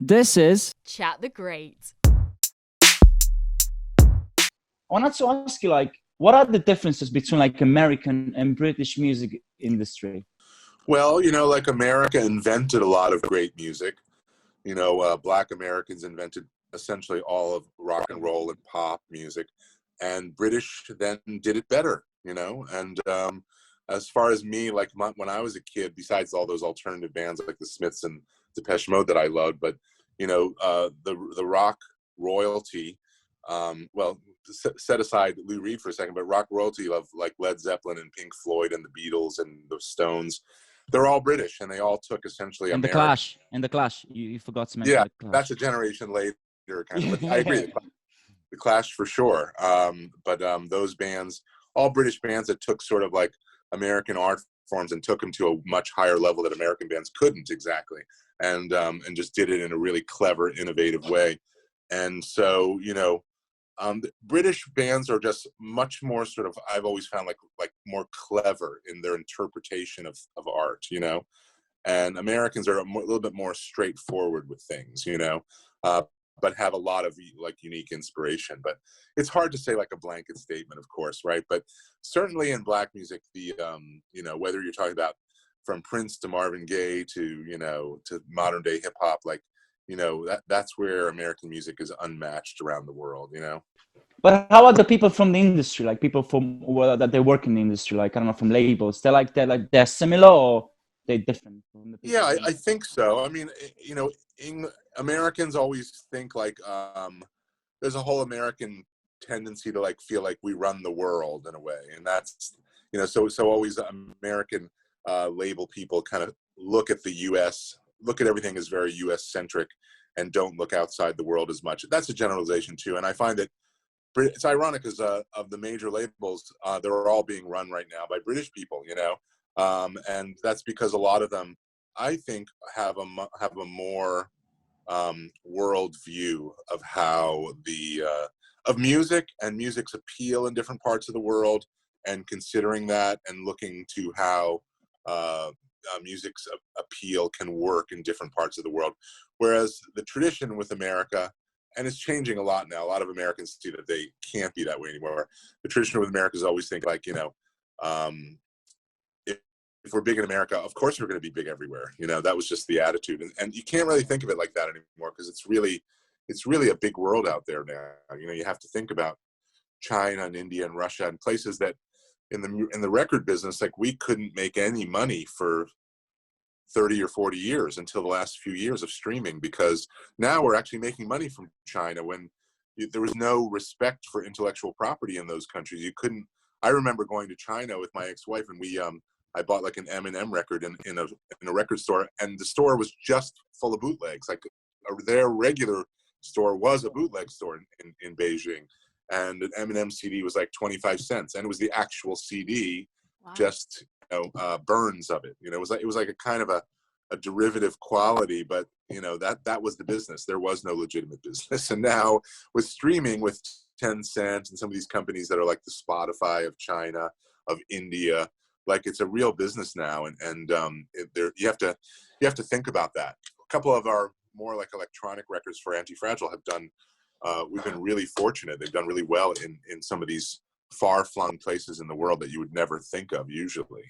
This is Chat the Great. I wanted to ask you, like, what are the differences between like American and British music industry? Well, like America invented a lot of great music. Black Americans invented essentially all of rock and roll and pop music, and British then did it better. And as far as me, like when I was a kid, besides all those alternative bands like the Smiths and Depeche Mode that I loved, but the rock royalty. Well, set aside Lou Reed for a second, but rock royalty of like Led Zeppelin and Pink Floyd and the Beatles and the Stones, they're all British, and they all took essentially And the American. Clash. And the Clash. You forgot to mention Yeah, the Clash. that's a generation later, kind of. But I agree, the Clash for sure. But those bands, all British bands that took sort of like American art forms and took them to a much higher level that American bands couldn't exactly, and just did it in a really clever, innovative way. And so, the British bands are just much more sort of, I've always found like more clever in their interpretation of art, and Americans are a little bit more straightforward with things, but have a lot of like unique inspiration. But it's hard to say like a blanket statement, of course, right? But certainly in Black music, the whether you're talking about from Prince to Marvin Gaye to to modern day hip hop, like that's where American music is unmatched around the world. But how are the people from the industry, like people from that they work in the industry, like I don't know, from labels? They're similar or they're different from the people? Yeah, I think so. I mean, Americans always think like there's a whole American tendency to like feel like we run the world in a way, and that's so always American label people kind of look at the U.S., look at everything as very U.S. centric, and don't look outside the world as much. That's a generalization too, and I find that it's ironic because of the major labels, they're all being run right now by British people, and that's because a lot of them, I think, have a more world view of how of music and music's appeal in different parts of the world, and considering that and looking to how music's appeal can work in different parts of the world. Whereas the tradition with America, and it's changing a lot now, a lot of Americans see that they can't be that way anymore. The tradition with Americans always think like, if we're big in America, of course we're going to be big everywhere. That was just the attitude. And you can't really think of it like that anymore, because it's really a big world out there now. You have to think about China and India and Russia and places that in the record business, like we couldn't make any money for 30 or 40 years until the last few years of streaming, because now we're actually making money from China when there was no respect for intellectual property in those countries. You couldn't. I remember going to China with my ex-wife, and I bought like an Eminem record in a record store, and the store was just full of bootlegs. Like their regular store was a bootleg store in Beijing, and an Eminem CD was like 25 cents, and it was the actual CD. Wow. Just burns of it. It was like a kind of a derivative quality, but that was the business. There was no legitimate business. And now with streaming, with Tencent and some of these companies that are like the Spotify of China, of India, like it's a real business now, and you have to think about that. A couple of our more like electronic records for Antifragile have done. We've been really fortunate. They've done really well in some of these far-flung places in the world that you would never think of usually.